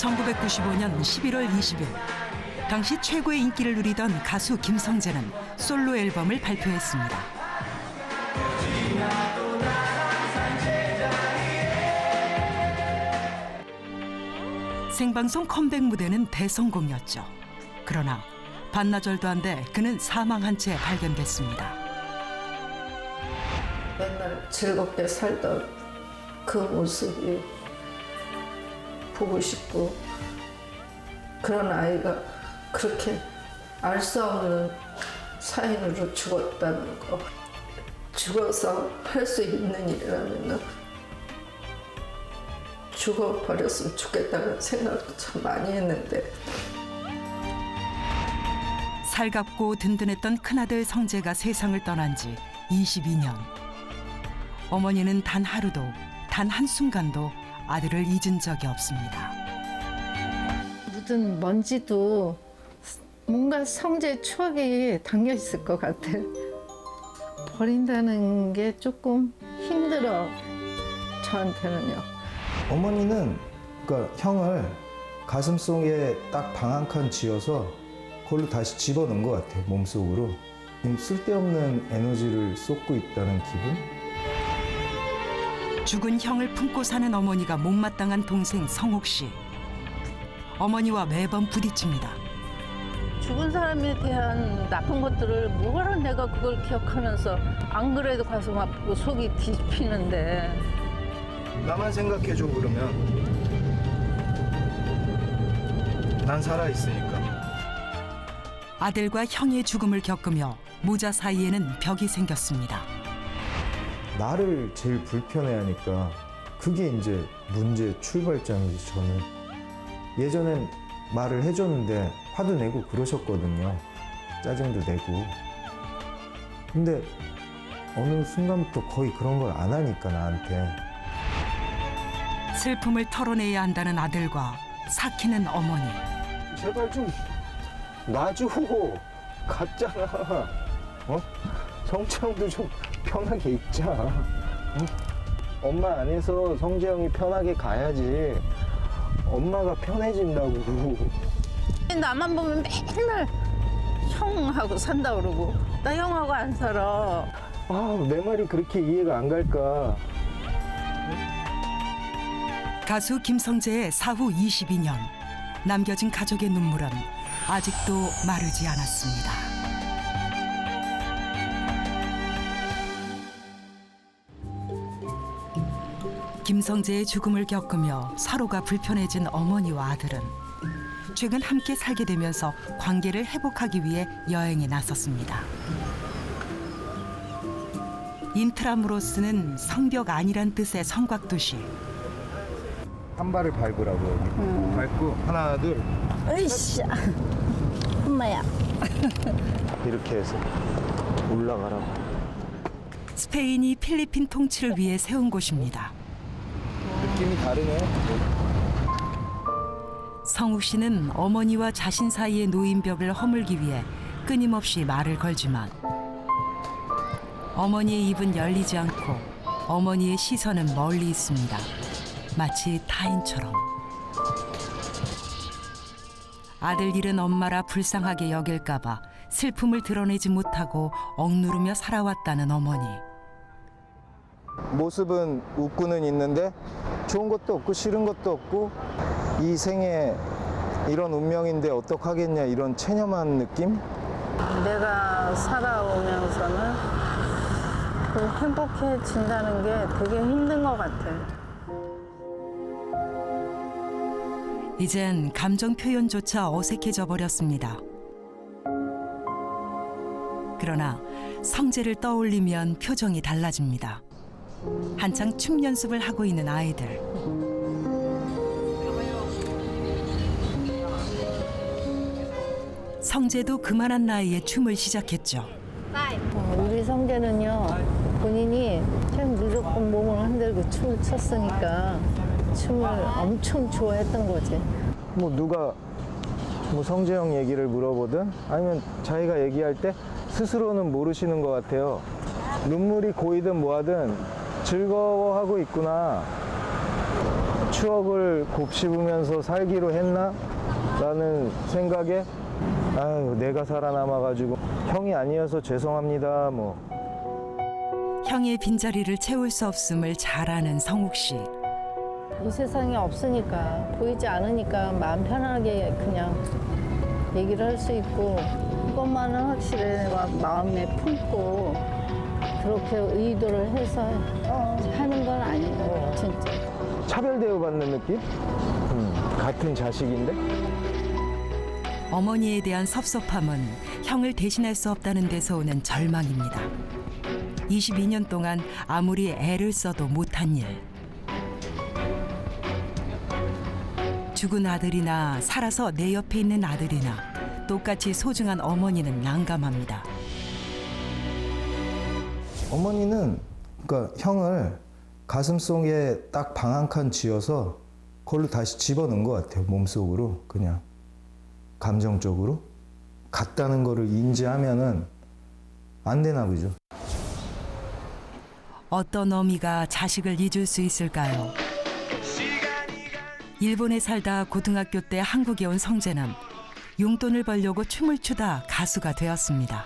1995년 11월 20일 당시 최고의 인기를 누리던 가수 김성재는 솔로 앨범을 발표했습니다. 생방송 컴백 무대는 대성공이었죠. 그러나 반나절도 안 돼 그는 사망한 채 발견됐습니다. 맨날 즐겁게 살던 그 모습이 보고 싶고, 그런 아이가 그렇게 알 수 없는 사인으로 죽었다는 거, 죽어서 할 수 있는 일이라면 죽어버렸으면 좋겠다는 생각도 참 많이 했는데. 살갑고 든든했던 큰아들 성재가 세상을 떠난 지 22년. 어머니는 단 하루도, 단 한순간도 아들을 잊은 적이 없습니다. 묻은 먼지도 뭔가 성재의 추억이 담겨 있을 것 같아. 버린다는 게 조금 힘들어, 저한테는요. 어머니는 그러니까 형을 가슴속에 딱 방 한 칸 쥐어서 그걸로 다시 집어넣은 것 같아요, 몸속으로. 쓸데없는 에너지를 쏟고 있다는 기분? 죽은 형을 품고 사는 어머니가 못마땅한 동생 성욱 씨. 어머니와 매번 부딪힙니다. 죽은 사람에 대한 나쁜 것들을 뭐하러 내가 그걸 기억하면서 안 그래도 가슴 아프고 속이 뒤집히는데. 나만 생각해줘 그러면. 난 살아있으니까. 아들과 형의 죽음을 겪으며 모자 사이에는 벽이 생겼습니다. 나를 제일 불편해하니까 그게 이제 문제의 출발점이지. 저는 예전엔 말을 해줬는데 화도 내고 그러셨거든요. 짜증도 내고. 근데 어느 순간부터 거의 그런 걸 안 하니까 나한테. 슬픔을 털어내야 한다는 아들과 삭히는 어머니. 제발 좀 놔줘. 갔잖아. 성채형도 좀 편하게 있자. 엄마 안에서 성재 형이 편하게 가야지 엄마가 편해진다고. 나만 보면 맨날 형하고 산다 그러고 나 형하고 안 살아. 내 말이 그렇게 이해가 안 갈까. 가수 김성재의 사후 22년. 남겨진 가족의 눈물은 아직도 마르지 않았습니다. 김성재의 죽음을 겪으며 서로가 불편해진 어머니와 아들은 최근 함께 살게 되면서 관계를 회복하기 위해 여행에 나섰습니다. 인트라무로스는 성벽 아니란 뜻의 성곽도시. 한 발을 밟으라고. 밟고 하나 둘 으이씨, 엄마야. 이렇게 해서 올라가라고. 스페인이 필리핀 통치를 위해 세운 곳입니다. 느낌이 다르네. 성욱 씨는 어머니와 자신 사이의 노인벽을 허물기 위해 끊임없이 말을 걸지만 어머니의 입은 열리지 않고 어머니의 시선은 멀리 있습니다. 마치 타인처럼. 아들 잃은 엄마라 불쌍하게 여길까 봐 슬픔을 드러내지 못하고 억누르며 살아왔다는 어머니. 모습은 웃고는 있는데 좋은 것도 없고 싫은 것도 없고 이 생에 이런 운명인데 어떡하겠냐, 이런 체념한 느낌? 내가 살아오면서는 그 행복해진다는 게 되게 힘든 것 같아. 이젠 감정 표현조차 어색해져 버렸습니다. 그러나 성재를 떠올리면 표정이 달라집니다. 한창 춤 연습을 하고 있는 아이들. 성재도 그만한 나이에 춤을 시작했죠. 우리 성재는요, 본인이 참 무조건 몸을 흔들고 춤을 췄으니까 춤을 엄청 좋아했던 거지. 뭐 누가 뭐 성재 형 얘기를 물어보든 아니면 자기가 얘기할 때 스스로는 모르시는 것 같아요. 눈물이 고이든 뭐하든 즐거워하고 있구나. 추억을 곱씹으면서 살기로 했나? 라는 생각에 아유, 내가 살아남아가지고 형이 아니어서 죄송합니다. 형의 빈자리를 채울 수 없음을 잘 아는 성욱 씨. 이 세상에 없으니까, 보이지 않으니까 마음 편하게 그냥 얘기를 할 수 있고, 그것만은 확실히 내가 마음에 품고 그렇게 의도를 해서 하는 건 아니에요, 진짜. 차별 대우받는 느낌? 같은 자식인데? 어머니에 대한 섭섭함은 형을 대신할 수 없다는 데서 오는 절망입니다. 22년 동안 아무리 애를 써도 못한 일. 죽은 아들이나 살아서 내 옆에 있는 아들이나 똑같이 소중한 어머니는 난감합니다. 어머니는 그러니까 형을 가슴속에 딱 방 한 칸 쥐어서 그걸로 다시 집어넣은 것 같아요. 몸속으로 그냥 감정적으로 같다는 거를 인지하면은 안 되나 보죠. 어떤 어미가 자식을 잊을 수 있을까요? 일본에 살다 고등학교 때 한국에 온 성재는 용돈을 벌려고 춤을 추다 가수가 되었습니다.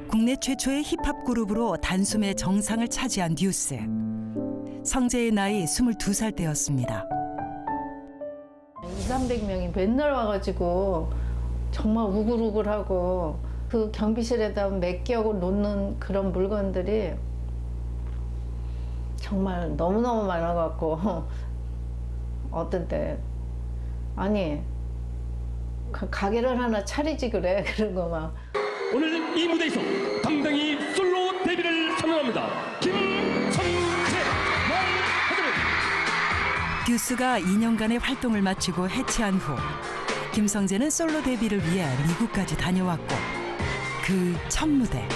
국내 최초의 힙합 그룹으로 단숨에 정상을 차지한 뉴스. 성재의 나이 22살 때였습니다. 200~300명이 맨날 와가지고 정말 우글우글하고 그 경비실에다 맡겨 놓는 그런 물건들이 정말 너무너무 많아갖고 어떤 때 아니 가게를 하나 차리지 그래 그런 거 막. 오늘 이 무대에서 당당히 솔로 데뷔를 선언합니다. 김성재 왕하늘. 듀스가 2년간의 활동을 마치고 해체한 후 김성재는 솔로 데뷔를 위해 미국까지 다녀왔고 그 첫 무대.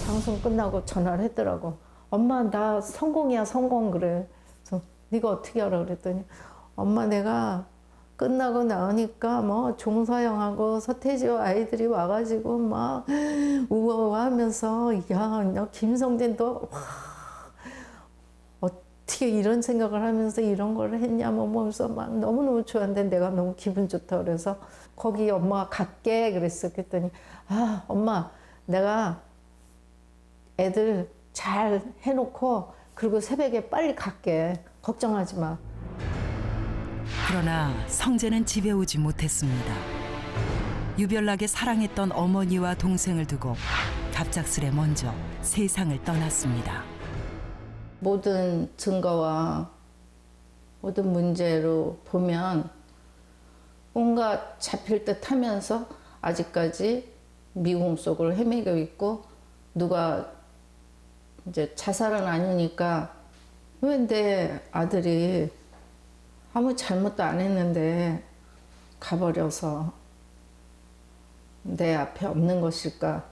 방송 끝나고 전화를 했더라고. 엄마 나 성공이야 성공 그래. 그래서 네가 어떻게 알아 그랬더니 엄마 내가 끝나고 나오니까 뭐 종서영하고 서태지와 아이들이 와가지고 막 우아우아하면서 야 너 김성재 너 와, 어떻게 이런 생각을 하면서 이런 걸 했냐 뭐 하면서 막 너무너무 좋았는데 내가 너무 기분 좋다 그래서 거기 엄마가 갈게 그랬어. 그랬더니 아 엄마 내가 애들 잘 해놓고 그리고 새벽에 빨리 갈게. 걱정하지 마. 그러나 성재는 집에 오지 못했습니다. 유별나게 사랑했던 어머니와 동생을 두고 갑작스레 먼저 세상을 떠났습니다. 모든 증거와 모든 문제로 보면 온갖 잡힐 듯 하면서 아직까지 미궁 속을 헤매고 있고 누가 이제 자살은 아니니까 왜 내 아들이 아무 잘못도 안 했는데 가버려서 내 앞에 없는 것일까.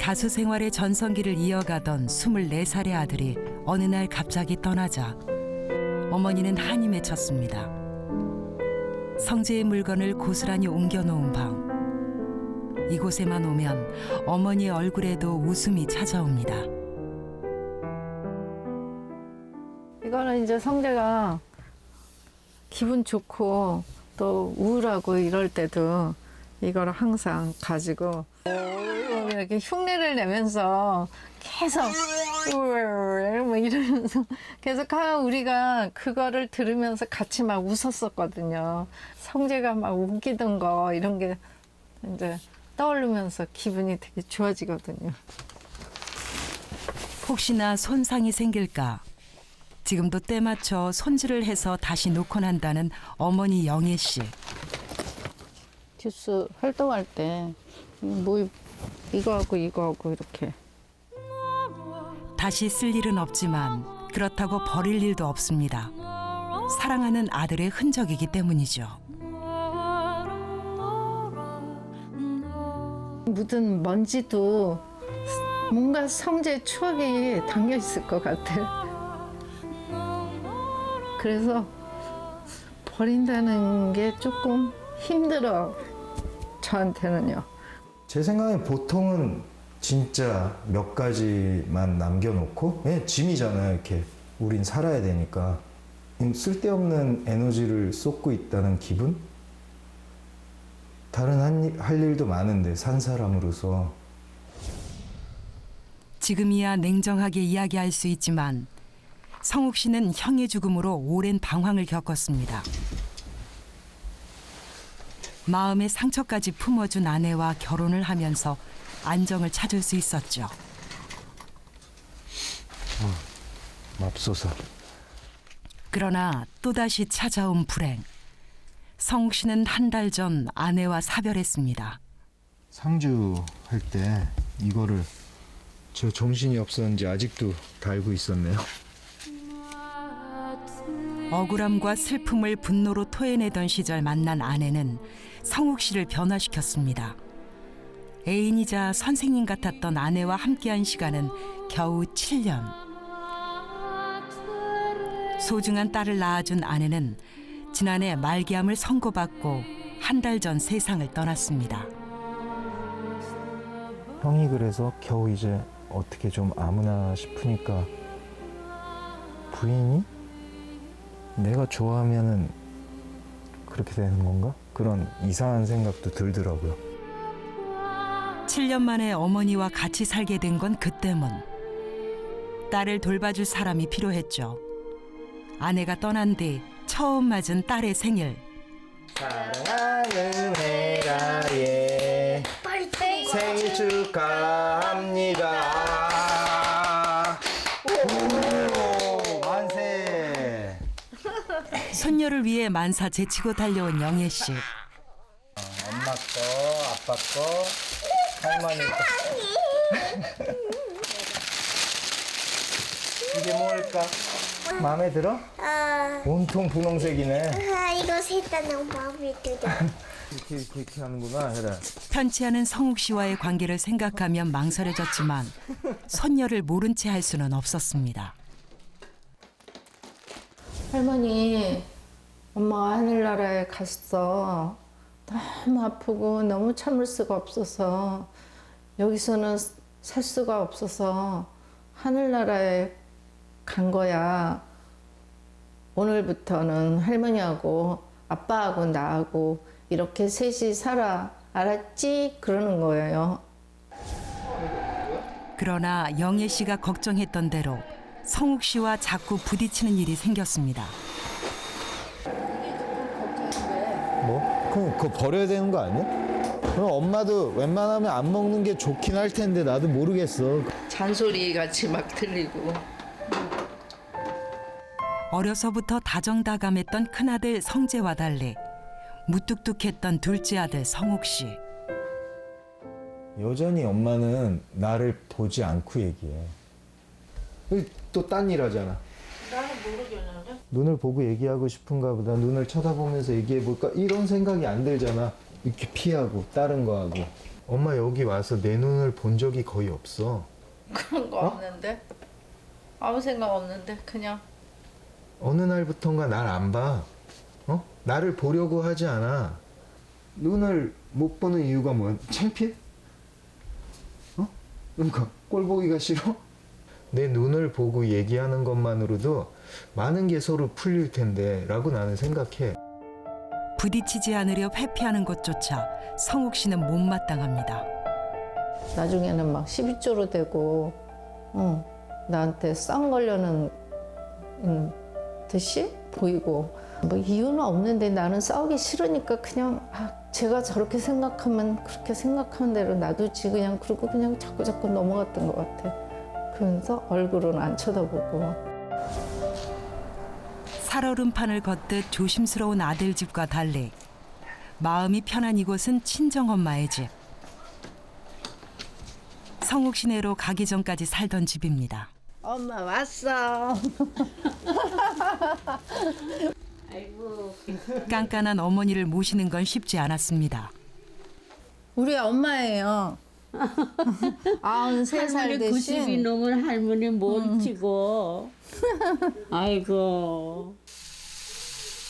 가수 생활의 전성기를 이어가던 24살의 아들이 어느 날 갑자기 떠나자 어머니는 한이 맺혔습니다. 성재의 물건을 고스란히 옮겨놓은 방. 이곳에만 오면 어머니의 얼굴에도 웃음이 찾아옵니다. 이거는 이제 성재가 기분 좋고 또 우울하고 이럴 때도 이걸 항상 가지고 이렇게 흉내를 내면서 계속 뭐 이러면서 계속 우리가 그거를 들으면서 같이 막 웃었었거든요. 성재가 막 웃기던 거 이런 게 이제 떠오르면서 기분이 되게 좋아지거든요. 혹시나 손상이 생길까 지금도 때맞춰 손질을 해서 다시 놓곤 한다는 어머니 영애 씨. 듀스 활동할 때 뭐 이거하고 이거하고 이렇게. 다시 쓸 일은 없지만 그렇다고 버릴 일도 없습니다. 사랑하는 아들의 흔적이기 때문이죠. 묻은 먼지도 뭔가 성재의 추억이 담겨 있을 것 같아요. 그래서 버린다는 게 조금 힘들어, 저한테는요. 제 생각엔 보통은 진짜 몇 가지만 남겨놓고, 짐이잖아요. 이렇게 우린 살아야 되니까. 쓸데없는 에너지를 쏟고 있다는 기분? 다른 할 일도 많은데 산 사람으로서. 지금이야 냉정하게 이야기할 수 있지만 성욱 씨는 형의 죽음으로 오랜 방황을 겪었습니다. 마음의 상처까지 품어준 아내와 결혼을 하면서 안정을 찾을 수 있었죠. 맙소사. 그러나 또다시 찾아온 불행. 성욱 씨는 한 달 전 아내와 사별했습니다. 상주 할 때 이거를 저 정신이 없었는지 아직도 달고 있었네요. 억울함과 슬픔을 분노로 토해내던 시절 만난 아내는 성욱 씨를 변화시켰습니다. 애인이자 선생님 같았던 아내와 함께한 시간은 겨우 7년. 소중한 딸을 낳아준 아내는 지난해 말기암을 선고받고 한 달 전 세상을 떠났습니다. 형이 그래서 겨우 이제 어떻게 좀 아무나 싶으니까 부인이 내가 좋아하면은 그렇게 되는 건가? 그런 이상한 생각도 들더라고요. 7년 만에 어머니와 같이 살게 된 건 그 때문. 딸을 돌봐줄 사람이 필요했죠. 아내가 떠난 뒤 처음 맞은 딸의 생일. 사랑하는 해라예 생일 축하합니다. 오, 만세. 손녀를 위해 만사 제치고 달려온 영애 씨. 엄마 거, 아빠 거, 할머니 거. 이게 뭘까? 마음에 들어? 온통 분홍색이네. 이거 셋 다 너무 마음에 들어. 이렇게 하는구나, 해라. 편치 않은 성욱 씨와의 관계를 생각하면 망설여졌지만 손녀를 모른 채 할 수는 없었습니다. 할머니, 엄마가 하늘나라에 갔어. 너무 아프고 너무 참을 수가 없어서 여기서는 살 수가 없어서 하늘나라에 간 거야. 오늘부터는 할머니하고 아빠하고 나하고 이렇게 셋이 살아. 알았지? 그러는 거예요. 그러나 영애 씨가 걱정했던 대로 성욱 씨와 자꾸 부딪히는 일이 생겼습니다. 뭐? 그럼 그거 버려야 되는 거 아니야? 그럼 엄마도 웬만하면 안 먹는 게 좋긴 할 텐데 나도 모르겠어. 잔소리 같이 막 들리고. 어려서부터 다정다감했던 큰아들 성재와 달리 무뚝뚝했던 둘째 아들 성욱 씨. 여전히 엄마는 나를 보지 않고 얘기해. 또 딴 일 하잖아. 나는 모르겠는데? 눈을 보고 얘기하고 싶은가 보다. 눈을 쳐다보면서 얘기해 볼까? 이런 생각이 안 들잖아. 이렇게 피하고 다른 거 하고. 엄마 여기 와서 내 눈을 본 적이 거의 없어. 그런 거 없는데? 아무 생각 없는데 그냥. 어느 날부턴가 날 안 봐. 나를 보려고 하지 않아. 눈을 못 보는 이유가 뭐야? 창피해? 그러니까 꼴 보기가 싫어? 내 눈을 보고 얘기하는 것만으로도 많은 게 서로 풀릴 텐데 라고 나는 생각해. 부딪히지 않으려 회피하는 것조차 성욱 씨는 못마땅합니다. 나중에는 막 12조로 되고 나한테 쌍 걸려는 듯이 보이고 뭐 이유는 없는데 나는 싸우기 싫으니까 그냥 제가 저렇게 생각하면 그렇게 생각하는 대로 놔두지 그냥 그러고 그냥 자꾸 넘어갔던 것 같아. 그러면서 얼굴은 안 쳐다보고. 살얼음판을 걷듯 조심스러운 아들 집과 달리 마음이 편한 이곳은 친정엄마의 집. 성욱 시내로 가기 전까지 살던 집입니다. 엄마 왔어. 깐깐한 어머니를 모시는 건 쉽지 않았습니다. 우리 엄마예요. 93살 할머니 90이 되신. 넘은 할머니 멀치고. 아이고.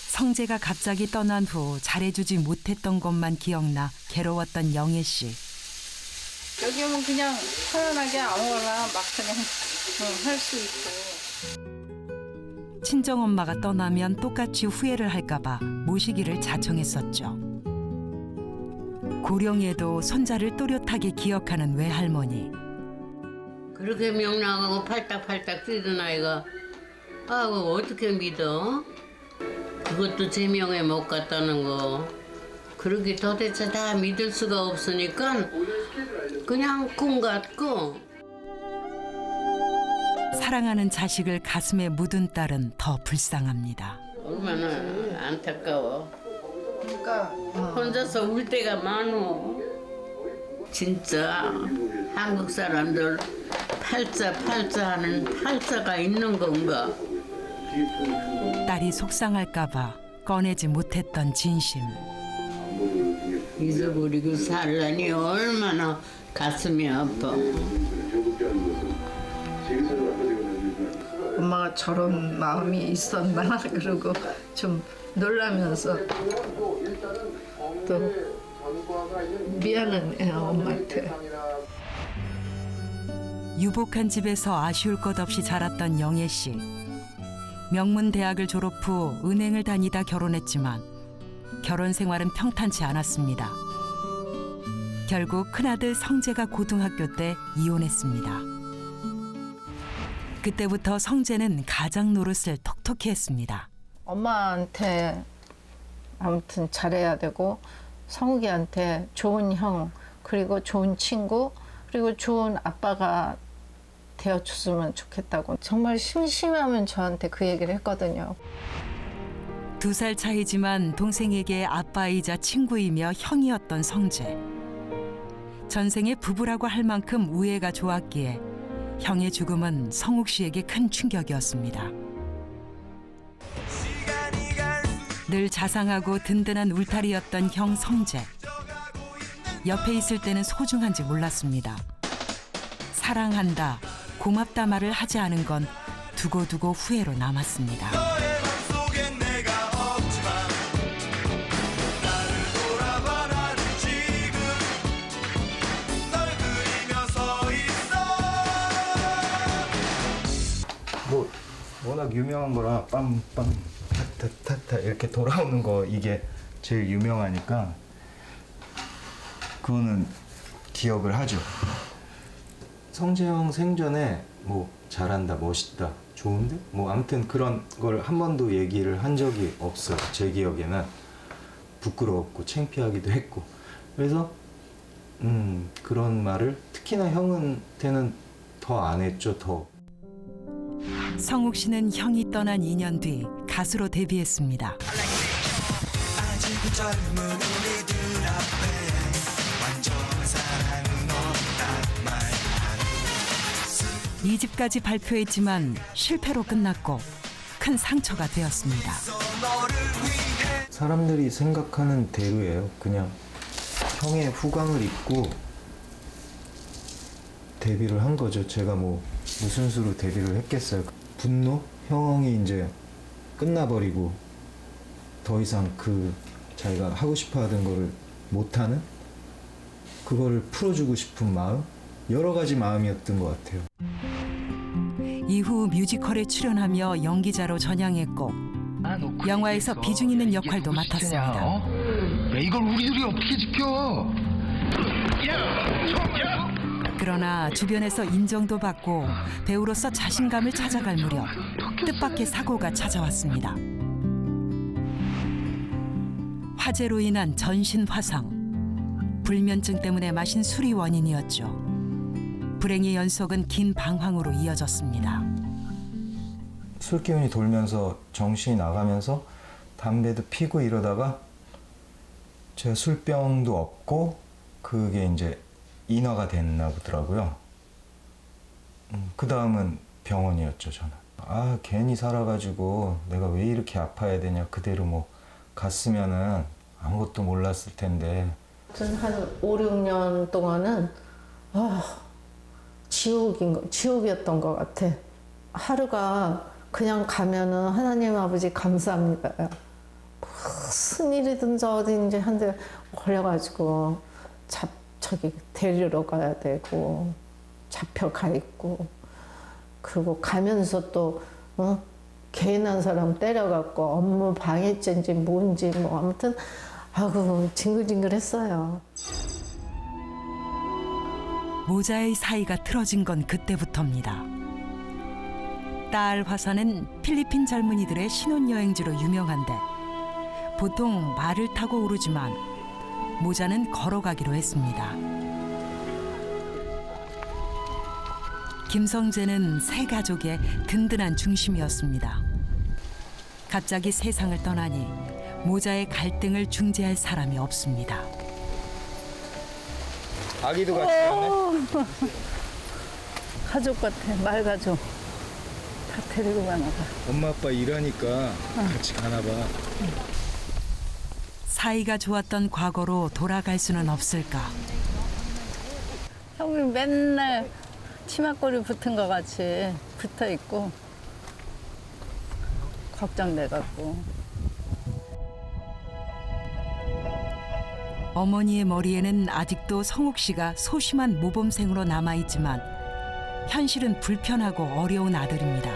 성재가 갑자기 떠난 후 잘해주지 못했던 것만 기억나 괴로웠던 영애 씨. 여기 오면 그냥 편안하게 아무거나 막 그냥 할 수 있고. 친정엄마가 떠나면 똑같이 후회를 할까봐 모시기를 자청했었죠. 고령에도 손자를 또렷하게 기억하는 외할머니. 그렇게 명랑하고 팔딱팔딱 뛰던 아이가 아이고 어떻게 믿어? 그것도 제명에 못 갔다는 거. 그렇게 도대체 다 믿을 수가 없으니까 그냥 꿈 같고. 사랑하는 자식을 가슴에 묻은 딸은 더 불쌍합니다. 얼마나 안타까워. 그러니까 혼자서 울 때가 많어. 진짜 한국 사람들 팔자 하는 팔자가 있는 건가? 딸이 속상할까봐 꺼내지 못했던 진심. 잊어버리고 살라니 얼마나 가슴이 아파. 엄마가 저런 마음이 있었나 그러고 좀 놀라면서 또 미안해요 엄마한테. 유복한 집에서 아쉬울 것 없이 자랐던 영애 씨. 명문 대학을 졸업 후 은행을 다니다 결혼했지만 결혼 생활은 평탄치 않았습니다. 결국 큰아들 성재가 고등학교 때 이혼했습니다. 그때부터 성재는 가장 노릇을 톡톡히 했습니다. 엄마한테 아무튼 잘해야 되고 성욱이한테 좋은 형 그리고 좋은 친구 그리고 좋은 아빠가 되어줬으면 좋겠다고 정말 심심하면 저한테 그 얘기를 했거든요. 2살 차이지만 동생에게 아빠이자 친구이며 형이었던 성재. 전생에 부부라고 할 만큼 우애가 좋았기에 형의 죽음은 성욱 씨에게 큰 충격이었습니다. 늘 자상하고 든든한 울타리였던 형 성재. 옆에 있을 때는 소중한지 몰랐습니다. 사랑한다, 고맙다 말을 하지 않은 건 두고두고 후회로 남았습니다. 뭐 워낙 유명한 거라 빰빰 타타타타 이렇게 돌아오는 거 이게 제일 유명하니까 그거는 기억을 하죠. 성재 형 생전에 뭐 잘한다, 멋있다, 좋은데? 뭐 아무튼 그런 걸 한 번도 얘기를 한 적이 없어요. 제 기억에는 부끄러웠고 창피하기도 했고 그래서 그런 말을 특히나 형한테는 더 안 했죠. 더. 성욱 씨는 형이 떠난 2년 뒤 가수로 데뷔했습니다. 2집까지 발표했지만 실패로 끝났고 큰 상처가 되었습니다. 사람들이 생각하는 대로예요. 그냥 형의 후광을 입고 데뷔를 한 거죠. 제가 뭐 무슨 수로 데뷔를 했겠어요. 분노? 형이 이제 끝나버리고 더 이상 그 자기가 하고 싶어 하던 거를 못하는 그거를 풀어주고 싶은 마음? 여러 가지 마음이었던 것 같아요. 이후 뮤지컬에 출연하며 연기자로 전향했고 영화에서 비중 있는 역할도 맡았습니다. 이걸 우리들이 어떻게 지켜? 그러나 주변에서 인정도 받고 배우로서 자신감을 찾아갈 무렵 뜻밖의 사고가 찾아왔습니다. 화재로 인한 전신 화상. 불면증 때문에 마신 술이 원인이었죠. 불행의 연속은 긴 방황으로 이어졌습니다. 술 기운이 돌면서 정신이 나가면서 담배도 피고 이러다가 제가 술병도 없고 그게 이제 인화가 됐나 보더라고요. 그 다음은 병원이었죠, 저는. 아, 괜히 살아가지고 내가 왜 이렇게 아파야 되냐. 그대로 뭐 갔으면은 아무것도 몰랐을 텐데. 한 5, 6년 동안은 지옥이었던 것 같아. 하루가 그냥 가면은 하나님 아버지 감사합니다. 무슨 일이든지 어딘지 한 대 걸려가지고 저기 데리러 가야 되고 잡혀가 있고, 그리고 가면서 또 개인한 사람 때려갖고 업무 방해죄인지 뭔지 뭐 아무튼 아이고 징글징글했어요. 모자의 사이가 틀어진 건 그때부터입니다. 딸 화산은 필리핀 젊은이들의 신혼여행지로 유명한데 보통 말을 타고 오르지만 모자는 걸어가기로 했습니다. 김성재는 세 가족의 든든한 중심이었습니다. 갑자기 세상을 떠나니 모자의 갈등을 중재할 사람이 없습니다. 아기도 같이 가네? 가족 같아, 말 가족. 다 데리고 가나 봐. 엄마 아빠 일하니까 같이 가나 봐. 사이가 좋았던 과거로 돌아갈 수는 없을까? 형이 맨날 치마꼬리 붙은 거 같이 붙어 있고 걱정돼갖고. 어머니의 머리에는 아직도 성욱 씨가 소심한 모범생으로 남아있지만 현실은 불편하고 어려운 아들입니다.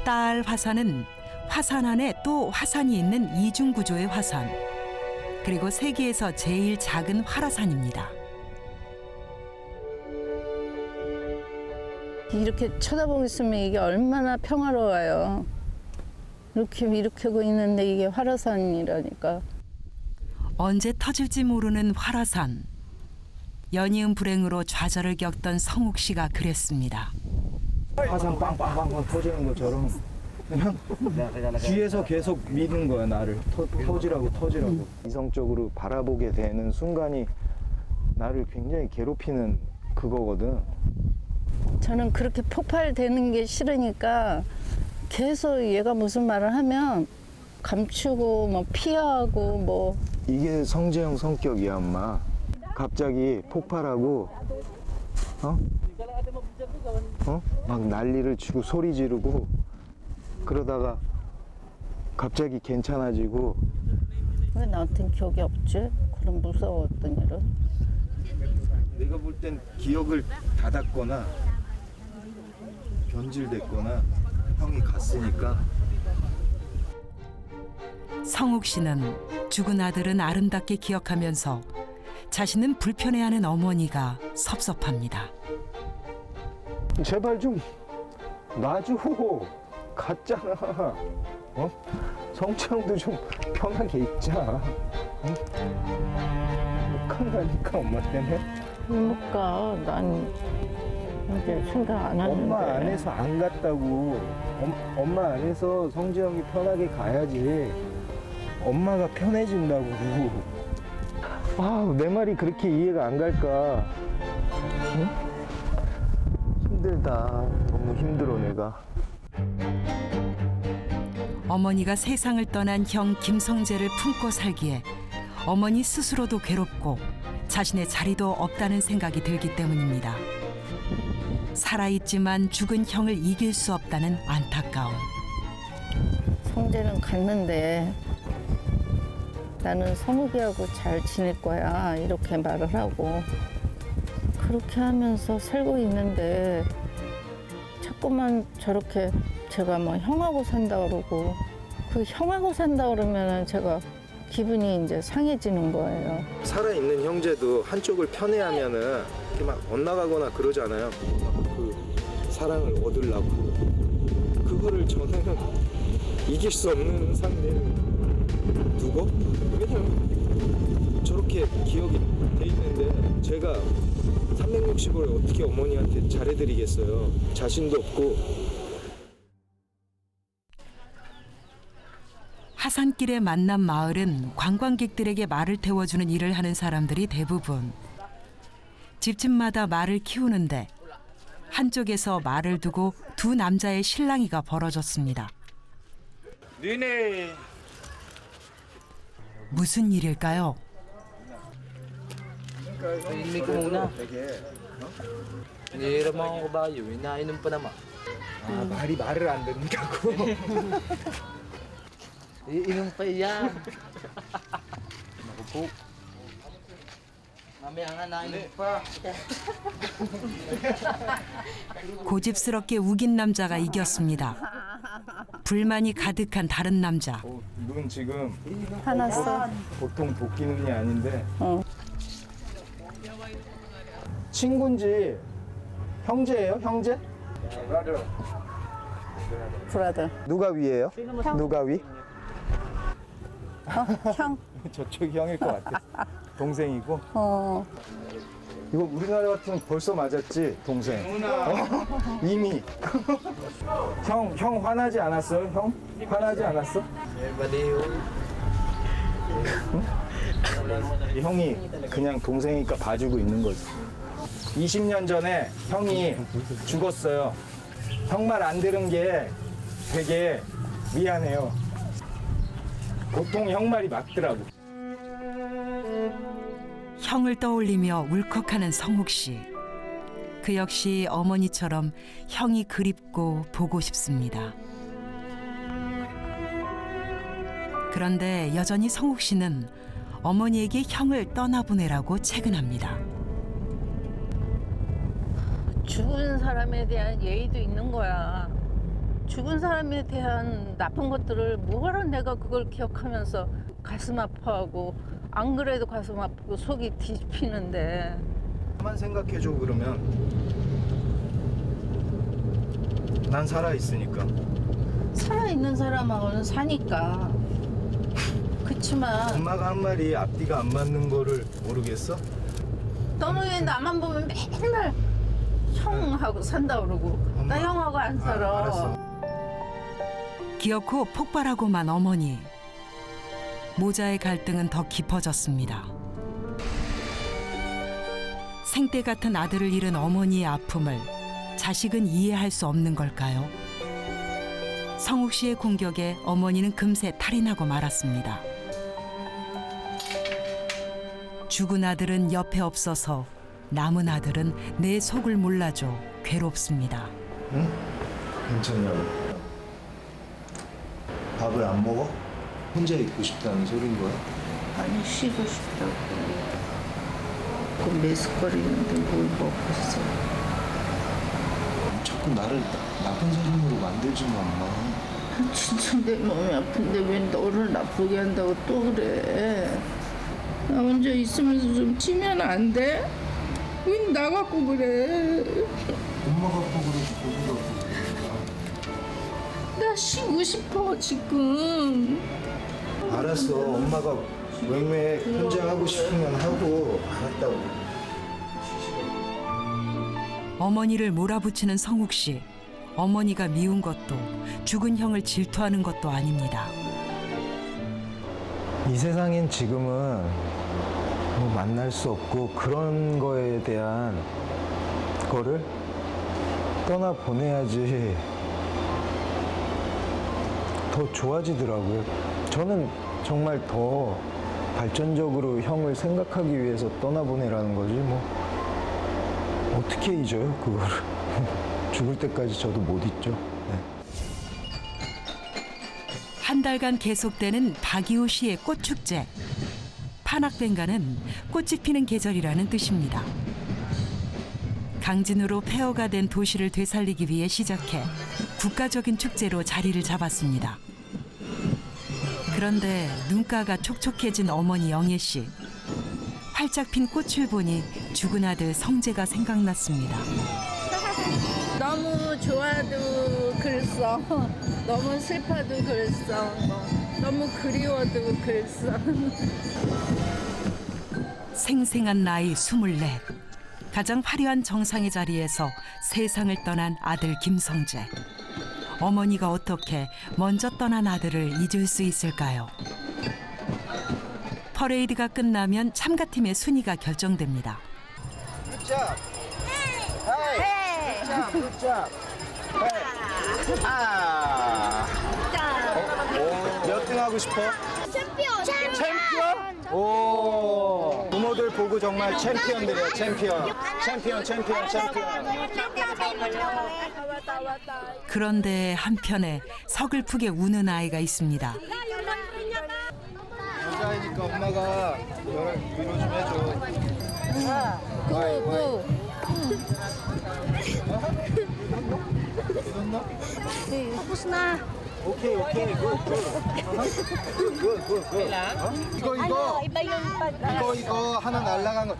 딸 화산은 화산 안에 또 화산이 있는 이중 구조의 화산, 그리고 세계에서 제일 작은 활화산입니다. 이렇게 쳐다보고 있으면 이게 얼마나 평화로워요. 이렇게 하고 있는데 이게 활화산이라니까. 언제 터질지 모르는 활화산. 연이은 불행으로 좌절을 겪던 성욱 씨가 그랬습니다. 화산 빵빵빵빵 터지는 것처럼 그냥 뒤에서 계속 미는 거야, 나를. 터지라고. 이성적으로 바라보게 되는 순간이 나를 굉장히 괴롭히는 그거거든. 저는 그렇게 폭발되는 게 싫으니까 계속 얘가 무슨 말을 하면 감추고 뭐 피하고 뭐. 이게 성재형 성격이야, 엄마. 갑자기 폭발하고 막 난리를 치고 소리 지르고 그러다가 갑자기 괜찮아지고. 왜 나한테는 기억이 없지? 그런 무서웠던 일은. 내가 볼 땐 기억을 닫았거나 변질됐거나 형이 갔으니까. 성욱 씨는 죽은 아들은 아름답게 기억하면서 자신은 불편해하는 어머니가 섭섭합니다. 제발 좀 놔줘. 갔잖아. 성채형도 좀 편하게 있자. 못 간다니까, 엄마 때문에. 못 가. 난 이제 생각 안 하는데. 엄마 안에서 안 갔다고. 엄마 안에서 성재형이 편하게 가야지 엄마가 편해진다고. 아, 내 말이 그렇게 이해가 안 갈까. 응? 힘들다. 너무 힘들어, 내가. 어머니가 세상을 떠난 형 김성재를 품고 살기에 어머니 스스로도 괴롭고 자신의 자리도 없다는 생각이 들기 때문입니다. 살아있지만 죽은 형을 이길 수 없다는 안타까움. 성재는 갔는데 나는 성욱이하고 잘 지낼 거야 이렇게 말을 하고 그렇게 하면서 살고 있는데 자꾸만 저렇게 제가 뭐 형하고 산다 그러고 그 형하고 산다 그러면은 제가 기분이 이제 상해지는 거예요. 살아있는 형제도 한쪽을 편애하면은 이렇게 막 엇나가거나 그러잖아요. 그 사랑을 얻으려고. 그거를 저는 이길 수 없는 상대를 두고, 왜냐면 저렇게 기억이 돼 있는데 제가 360을 어떻게 어머니한테 잘해드리겠어요. 자신도 없고. 하산길에 만난 마을은 관광객들에게 말을 태워주는 일을 하는 사람들이 대부분. 집집마다 말을 키우는데 한쪽에서 말을 두고 두 남자의 실랑이가 벌어졌습니다. 니네 무슨 일일까요? Ini ko muna. Nihiraman ko ba yun? Inainom pa naman. 아, 말이 말을 안 듣는다고. Iinom pa yan. Naku po. Mamaya nga nainom pa. 고집스럽게 우긴 남자가 이겼습니다. 불만이 가득한 다른 남자. 눈 지금 화났어? 보통 도끼 눈이 아닌데. 친구인지 형제예요? 형제? 브라더. 누가 위예요? 누가 위? 형. 저쪽이 형일 것 같아. 동생이고. 어. 이거 우리나라 같으면 벌써 맞았지, 동생. 이미. 형 화나지 않았어요? 형? 화나지 않았어? 이 형이 그냥 동생이니까 봐주고 있는 거지. 20년 전에 형이 죽었어요. 형 말 안 들은 게 되게 미안해요. 보통 형 말이 맞더라고. 형을 떠올리며 울컥하는 성욱 씨. 그 역시 어머니처럼 형이 그립고 보고 싶습니다. 그런데 여전히 성욱 씨는 어머니에게 형을 떠나보내라고 채근합니다. 죽은 사람에 대한 예의도 있는 거야. 죽은 사람에 대한 나쁜 것들을 뭐하러 내가 그걸 기억하면서 가슴 아파하고 안 그래도 가슴 아프고 속이 뒤집히는데. 가만 생각해줘 그러면. 난 살아있으니까. 살아있는 사람하고는 사니까. 그치만 엄마가 한 말이 앞뒤가 안 맞는 거를 모르겠어? 너는 왜 나만 보면 맨날 형하고 산다 그러고 엄마. 나 형하고 안 살아. 알았어. 기어코 폭발하고만 어머니. 모자의 갈등은 더 깊어졌습니다. 생때 같은 아들을 잃은 어머니의 아픔을 자식은 이해할 수 없는 걸까요? 성욱 씨의 공격에 어머니는 금세 탈이 나고 말았습니다. 죽은 아들은 옆에 없어서 남은 아들은 내 속을 몰라줘 괴롭습니다. 응? 괜찮냐고. 밥을 안 먹어? 혼자 있고 싶다는 소린 거야? 아니 쉬고 싶다고. 그 메스거리는데 뭘 먹겠어. 자꾸 나를 나쁜 사람으로 만들지 마, 엄마. 진짜 내 마음이 아픈데 왜 너를 나쁘게 한다고 또 그래. 나 혼자 있으면서 좀 치면 안 돼? 왜 나 갖고 그래. 엄마 갖고 그러지, 거기가. 나 쉬고 싶어 지금. 알았어, 엄마가 왜 혼자 하고 싶으면 하고. 알았다고. 어머니를 몰아붙이는 성욱 씨. 어머니가 미운 것도 죽은 형을 질투하는 것도 아닙니다. 이 세상엔 지금은 뭐 만날 수 없고 그런 거에 대한 거를 떠나 보내야지 더 좋아지더라고요. 저는 정말 더 발전적으로 형을 생각하기 위해서 떠나보내라는 거지 뭐 어떻게 잊어요 그거를. 죽을 때까지 저도 못 잊죠. 네. 한 달간 계속되는 박이호 씨의 꽃축제. 파낙뱅가는 꽃이 피는 계절이라는 뜻입니다. 강진으로 폐허가 된 도시를 되살리기 위해 시작해 국가적인 축제로 자리를 잡았습니다. 그런데 눈가가 촉촉해진 어머니 영애 씨. 활짝 핀 꽃을 보니 죽은 아들 성재가 생각났습니다. 너무 좋아도 그랬어. 너무 슬퍼도 그랬어. 너무 그리워도 그랬어. 생생한 나이 24. 가장 화려한 정상의 자리에서 세상을 떠난 아들 김성재. 어머니가 어떻게 먼저 떠난 아들을 잊을 수 있을까요? 퍼레이드가 끝나면 참가팀의 순위가 결정됩니다. 굿잡! 헤이! 굿잡! 굿잡! 헤이! 몇 등 하고 싶어? 챔피언? 오! 부모들 보고 정말 챔피언들이에요, 챔피언. 챔피언. 그런데 한편에 서글프게 우는 아이가 있습니다. 여자이니까 엄마가 너를 위로 좀 해줘. 오케이, 굿. 이거 하나 날라간 거.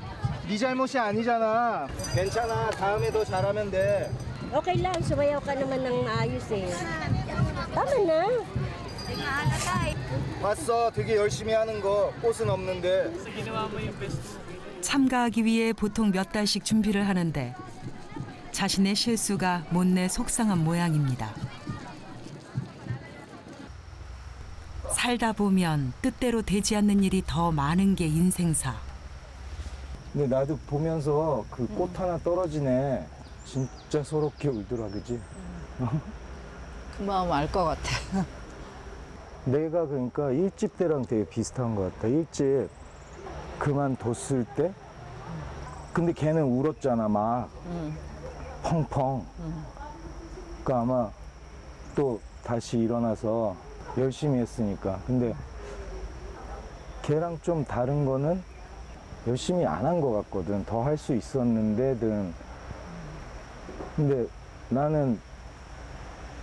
네 잘못이 아니잖아. 괜찮아. 다음에 더 잘하면 돼. Okay lang, sumayaw ka naman ng maayos eh. Tama na. 봤어. 되게 열심히 하는 거. 꽃은 없는데. 참가하기 위해 보통 몇 달씩 준비를 하는데 자신의 실수가 못내 속상한 모양입니다. 살다 보면 뜻대로 되지 않는 일이 더 많은 게 인생사. 근데 나도 보면서 그 꽃 하나 떨어지네. 진짜 서럽게 울더라, 그지? 그 마음 알 것 같아. 내가 그러니까 일집 때랑 되게 비슷한 것 같아. 일집 그만뒀을 때. 근데 걔는 울었잖아, 막. 펑펑. 그러니까 아마 또 다시 일어나서 열심히 했으니까. 근데 걔랑 좀 다른 거는 열심히 안 한 것 같거든. 더 할 수 있었는데든. 근데 나는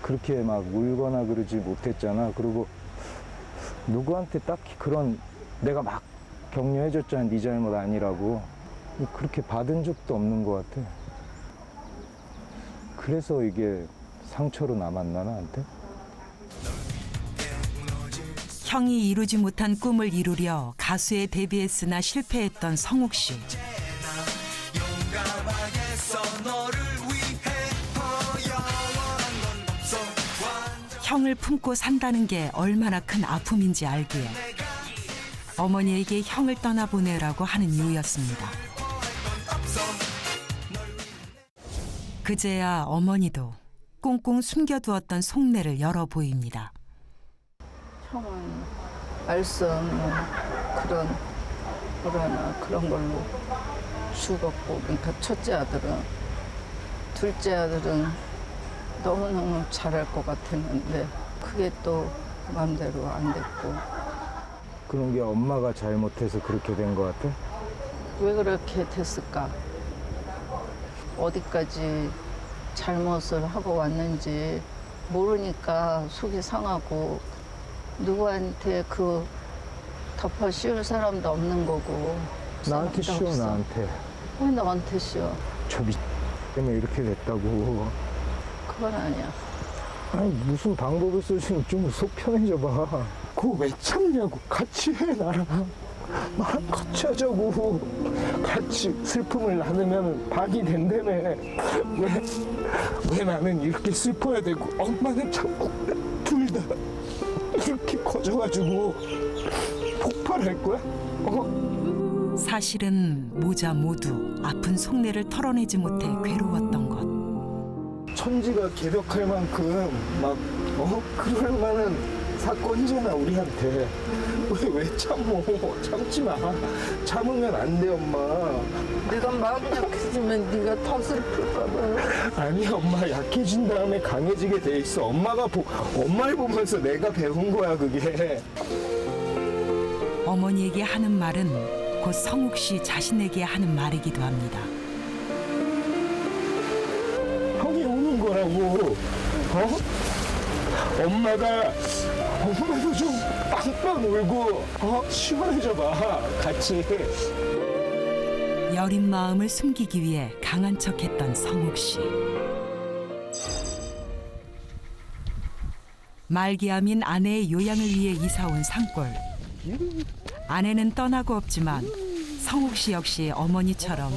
그렇게 막 울거나 그러지 못했잖아. 그리고 누구한테 딱히 그런 내가 막 격려해줬잖아. 네 잘못 아니라고. 그렇게 받은 적도 없는 것 같아. 그래서 이게 상처로 남았나 나한테? 형이 이루지 못한 꿈을 이루려 가수에 데뷔했으나 실패했던 성욱 씨. 형을 품고 산다는 게 얼마나 큰 아픔인지 알기에 어머니에게 형을 떠나보내라고 하는 이유였습니다. 그제야 어머니도 꽁꽁 숨겨두었던 속내를 열어 보입니다. 형은 말썽 그런 뭐라나 그런 걸로 죽었고, 그러니까 첫째 아들은, 둘째 아들은 너무너무 잘할 것 같았는데 그게 또 마음대로 안 됐고. 그런 게 엄마가 잘못해서 그렇게 된 것 같아? 왜 그렇게 됐을까? 어디까지 잘못을 하고 왔는지 모르니까 속이 상하고, 누구한테 그 덮어 씌울 사람도 없는 거고. 나한테 사람도 쉬워, 없어. 나한테. 왜 너한테 쉬워? 저 때문에 이렇게 됐다고. 그건 아니야. 아니, 무슨 방법을 쓰시면 좀 속 편해져봐. 그거 왜 참냐고. 같이 해, 나랑. 같이 하자고. 같이 슬픔을 나누면 반이 된다며. 왜 나는 이렇게 슬퍼야 되고 엄마는 자꾸 둘 다 이렇게 커져가지고 폭발할 거야? 사실은 모자 모두 아픈 속내를 털어내지 못해 괴로웠던 것. 천지가 개벽할 만큼 막 그럴 만한 사건이잖아, 우리한테. 왜 참어? 참지 마. 참으면 안 돼, 엄마. 내가 마음 약해지면 네가 더 슬플까 봐. 아니, 엄마 약해진 다음에 강해지게 돼 있어. 엄마를 보면서 내가 배운 거야, 그게. 어머니에게 하는 말은 곧 성욱 씨 자신에게 하는 말이기도 합니다. 형이 우는 거라고. 엄마도 좀 빵빵 울고 시원해져봐, 같이. 여린 마음을 숨기기 위해 강한 척했던 성욱 씨. 말기암인 아내의 요양을 위해 이사온 산골. 아내는 떠나고 없지만 성욱 씨 역시 어머니처럼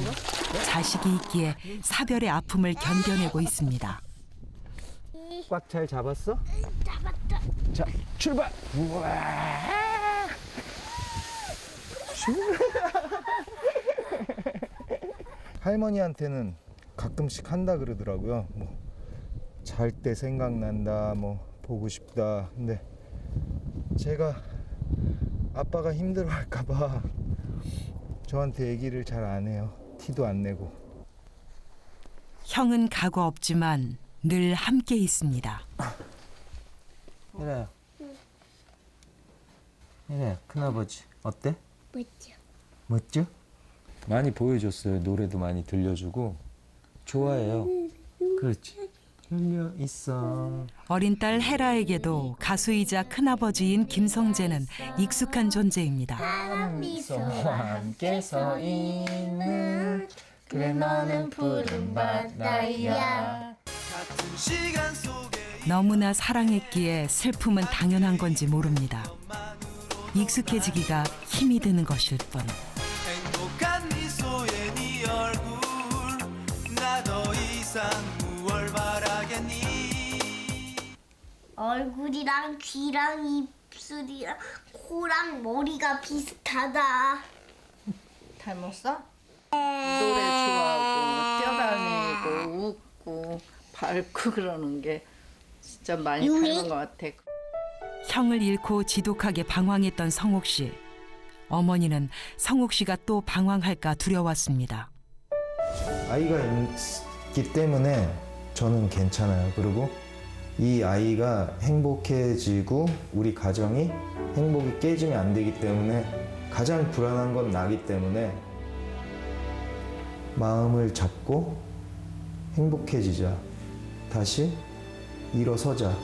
자식이 있기에 사별의 아픔을 견뎌내고 있습니다. 꽉 잘 잡았어? 잡았다. 자, 출발. 우와. 할머니한테는 가끔씩 한다 그러더라고요. 뭐 잘 때 생각난다, 뭐 보고 싶다. 근데 제가 아빠가 힘들어할까봐 저한테 얘기를 잘 안 해요. 티도 안 내고. 형은 가고 없지만 늘 함께 있습니다. 이래요. 이래요. 큰아버지 어때? 멋져. 멋져? 많이 보여줬어요. 노래도 많이 들려주고 좋아해요. 그렇지. 열려 있어. 어린 딸 헤라에게도 가수이자 큰아버지인 김성재는 익숙한 존재입니다. 미소와 함께 서 있는 그래 너는 푸른 바다야. 너무나 사랑했기에 슬픔은 당연한 건지 모릅니다. 익숙해지기가 힘이 드는 것일 뿐. 행복한 미소의 네 얼굴 나 더 이상 무얼 바라겠니. 얼굴이랑 귀랑 입술이랑 코랑 머리가 비슷하다. 닮았어? 노래 좋아하고 뛰어다니고 웃고 밝고 그러는 게 진짜 많이 닮은 것 같아. 형을 잃고 지독하게 방황했던 성옥 씨. 어머니는 성옥 씨가 또 방황할까 두려웠습니다. 아이가 있기 때문에 저는 괜찮아요. 그리고 이 아이가 행복해지고 우리 가정이 행복이 깨지면 안 되기 때문에 가장 불안한 건 나기 때문에 마음을 잡고 행복해지자. 다시 일어서자.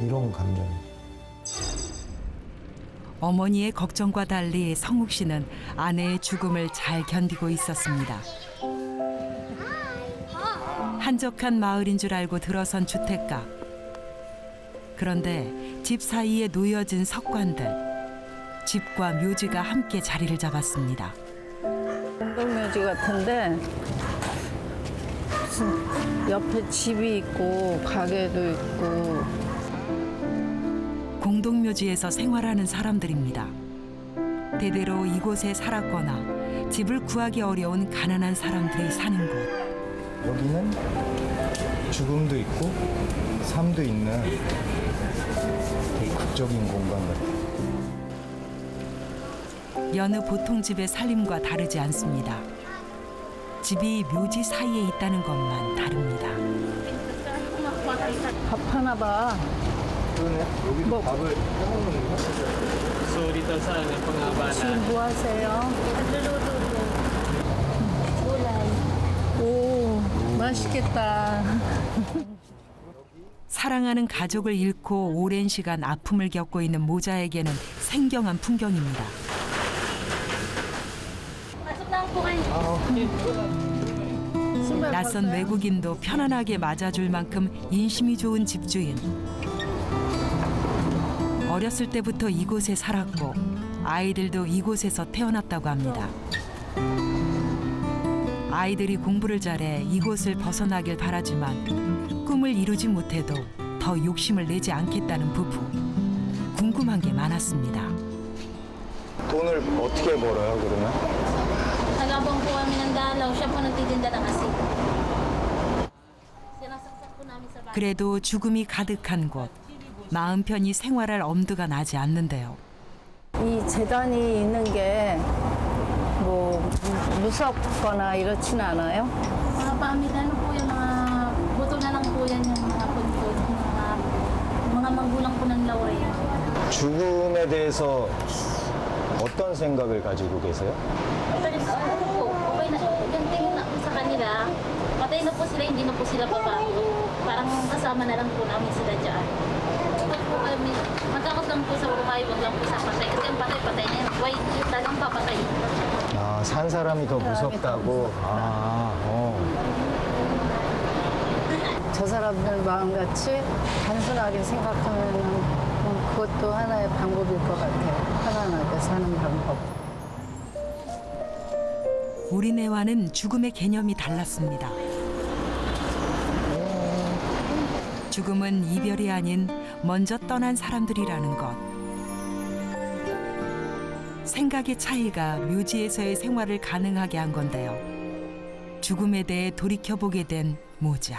이런 감정이에요. 어머니의 걱정과 달리 성욱 씨는 아내의 죽음을 잘 견디고 있었습니다. 한적한 마을인 줄 알고 들어선 주택가. 그런데 집 사이에 놓여진 석관들. 집과 묘지가 함께 자리를 잡았습니다. 공동묘지 같은데 무슨 옆에 집이 있고 가게도 있고. 공동묘지에서 생활하는 사람들입니다. 대대로 이곳에 살았거나 집을 구하기 어려운 가난한 사람들이 사는 곳. 여기는 죽음도 있고 삶도 있는 되게 극적인 공간 같아요. 여느 보통 집의 살림과 다르지 않습니다. 집이 묘지 사이에 있다는 것만 다릅니다. 밥 하나 봐. 그러네. 여기도 밥을 해먹는 거야? 지금 뭐 하세요? 오, 맛있겠다. 사랑하는 가족을 잃고 오랜 시간 아픔을 겪고 있는 모자에게는 생경한 풍경입니다. 낯선 외국인도 편안하게 맞아줄 만큼 인심이 좋은 집주인. 어렸을 때부터 이곳에 살았고 아이들도 이곳에서 태어났다고 합니다. 아이들이 공부를 잘해 이곳을 벗어나길 바라지만 꿈을 이루지 못해도 더 욕심을 내지 않겠다는 부부. 궁금한 게 많았습니다. 돈을 어떻게 벌어요, 그러면? Nagabang po kami ng dalaw. Siya po nagtitinda ng asin. Sinasaksak po namin sa bahay. 그래도 죽음이 가득한 곳. 마음 편히 생활할 엄두가 나지 않는데요. 이 재단이 있는 게 뭐 무섭거나 이렇진 않아요? Mga pamitan po yung mga buto na lang po yan yung mga punto. Mga magulang po ng Laurel. 죽음에 대해서 어떤 생각을 가지고 계세요? Ano po, okay na. Yung tingin na po sa kanila, patay na po sila, hindi na po sila babago. Parang kasama na lang po namin sila dyan. Huwag po kami, magkakot lang po sa buhay, huwag lang po sa patay. Kasi yung patay na yan, why yung talagang papatay? 아, 산 사람이 더 무섭다고? 저 사람들 마음같이 단순하게 생각하면 그것도 하나의 방법일 것 같아요. 편안하게 사는 방법. 우리네와는 죽음의 개념이 달랐습니다. 죽음은 이별이 아닌 먼저 떠난 사람들이라는 것. 생각의 차이가 묘지에서의 생활을 가능하게 한 건데요. 죽음에 대해 돌이켜보게 된 모자.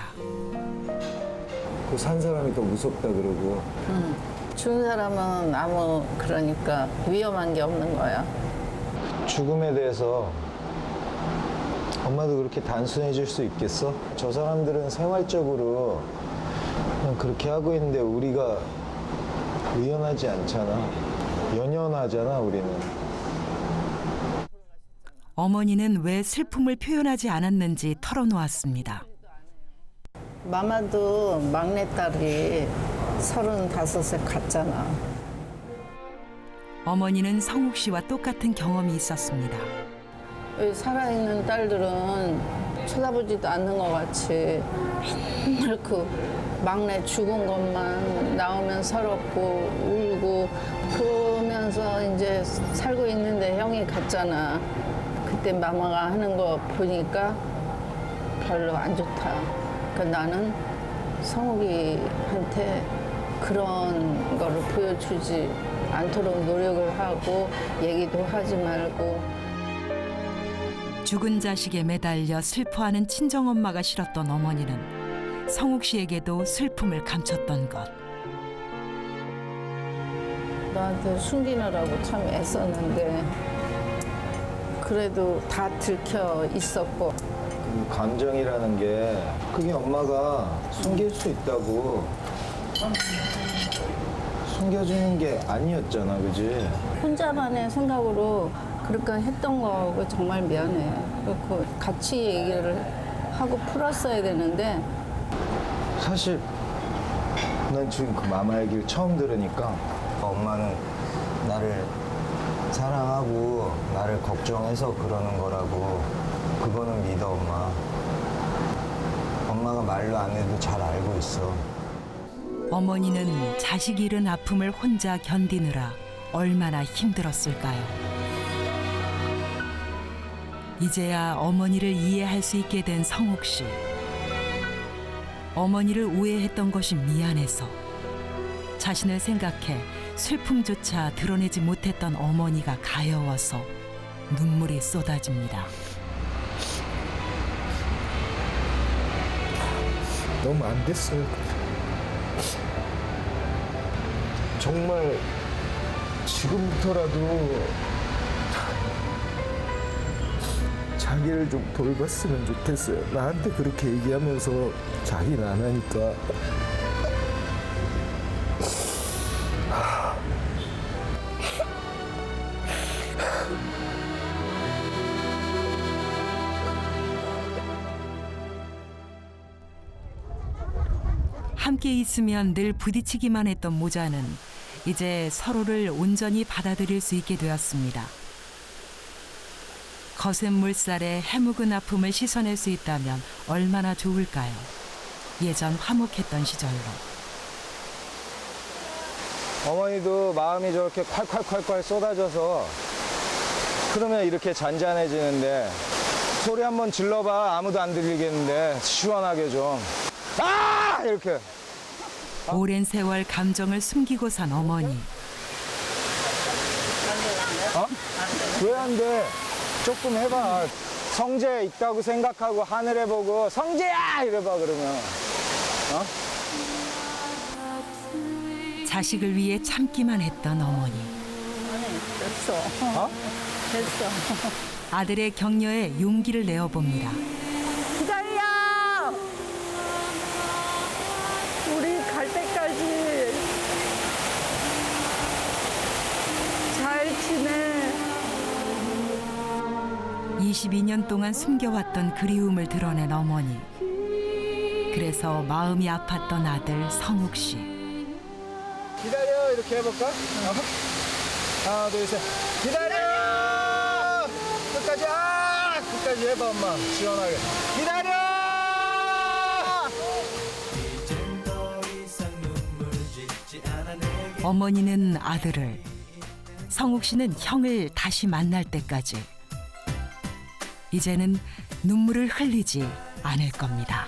그 산 사람이 더 무섭다 그러고. 죽은 사람은 아무 그러니까 위험한 게 없는 거야. 죽음에 대해서 엄마도 그렇게 단순해질 수 있겠어? 저 사람들은 생활적으로 그냥 그렇게 하고 있는데 우리가 의연하지 않잖아. 연연하잖아, 우리는. 어머니는 왜 슬픔을 표현하지 않았는지 털어놓았습니다. 마마도 막내딸이 35세 갔잖아. 어머니는 성욱 씨와 똑같은 경험이 있었습니다. 여기 살아있는 딸들은 쳐다보지도 않는 것 같이 맨날 그 막내 죽은 것만 나오면 서럽고 울고 그러면서 이제 살고 있는데 형이 갔잖아. 그때 마마가 하는 거 보니까 별로 안 좋다. 그러니까 나는 성욱이한테 그런 거를 보여주지 않도록 노력을 하고 얘기도 하지 말고. 죽은 자식에 매달려 슬퍼하는 친정엄마가 싫었던 어머니는 성욱 씨에게도 슬픔을 감췄던 것. 나한테 숨기느라고 참 애썼는데 그래도 다 들켜 있었고. 그 감정이라는 게 그게 엄마가 숨길 수 있다고 숨겨주는 게 아니었잖아, 그지? 혼자만의 생각으로 그렇게 했던 거하고 정말 미안해. 그렇고 같이 얘기를 하고 풀었어야 되는데. 사실 난 지금 그 마마 얘기를 처음 들으니까 엄마는 나를 사랑하고 나를 걱정해서 그러는 거라고. 그거는 믿어, 엄마. 엄마가 말로 안 해도 잘 알고 있어. 어머니는 자식 잃은 아픔을 혼자 견디느라 얼마나 힘들었을까요? 이제야 어머니를 이해할 수 있게 된 성욱 씨. 어머니를 오해했던 것이 미안해서 자신을 생각해 슬픔조차 드러내지 못했던 어머니가 가여워서 눈물이 쏟아집니다. 너무 안 됐어요. 정말 지금부터라도 자기를 좀 돌봤으면 좋겠어요. 나한테 그렇게 얘기하면서 자기는 안 하니까. 함께 있으면 늘 부딪히기만 했던 모자는 이제 서로를 온전히 받아들일 수 있게 되었습니다. 거센 물살에 해묵은 아픔을 씻어낼 수 있다면 얼마나 좋을까요? 예전 화목했던 시절로. 어머니도 마음이 저렇게 콸콸콸콸 쏟아져서 그러면 이렇게 잔잔해지는데 소리 한번 질러봐. 아무도 안 들리겠는데 시원하게 좀. 아! 이렇게. 오랜 세월 감정을 숨기고 산 어머니. 어? 왜 안 돼? 조금 해봐. 성재 있다고 생각하고 하늘에 보고 성재야! 이래봐 그러면. 어? 자식을 위해 참기만 했던 어머니. 됐어. 어? 됐어. 아들의 격려에 용기를 내어봅니다. 기다려! 우리 갈 때까지 잘 지내. 22년 동안 숨겨왔던 그리움을 드러낸 어머니. 그래서 마음이 아팠던 아들 성욱 씨. 기다려. 이렇게 해볼까? 하나, 둘, 셋. 기다려! 끝까지, 끝까지 해봐, 엄마. 시원하게. 기다려! 어머니는 아들을, 성욱 씨는 형을 다시 만날 때까지 이제는 눈물을 흘리지 않을 겁니다.